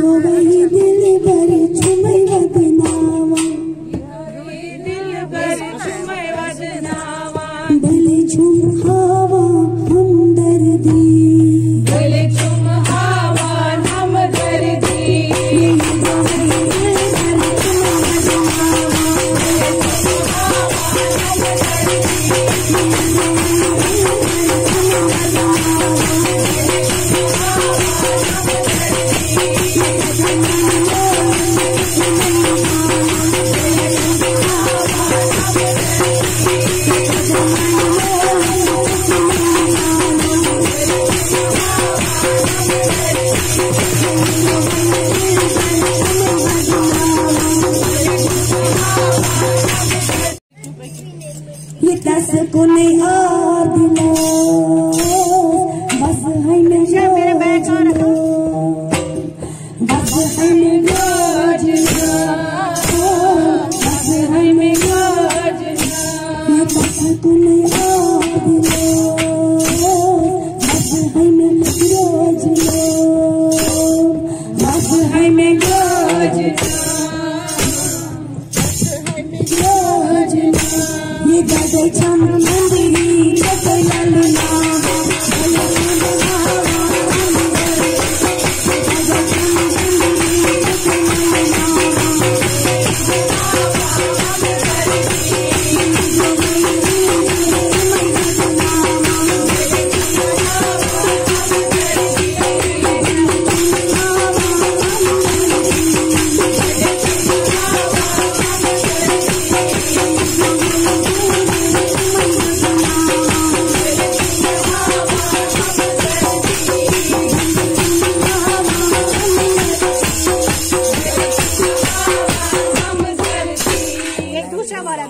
रोवई दिल भर चुमई वदनावा भले झुम हवा हमदर्दी ये दस को नहीं आ दिलो बस है मेरे बैठो बस है मेरा बस है मेरा ये दस को नहीं आ दिलो बस है मेरा बस है मेरा ये गगन छम मंदिरी दूसरा वाला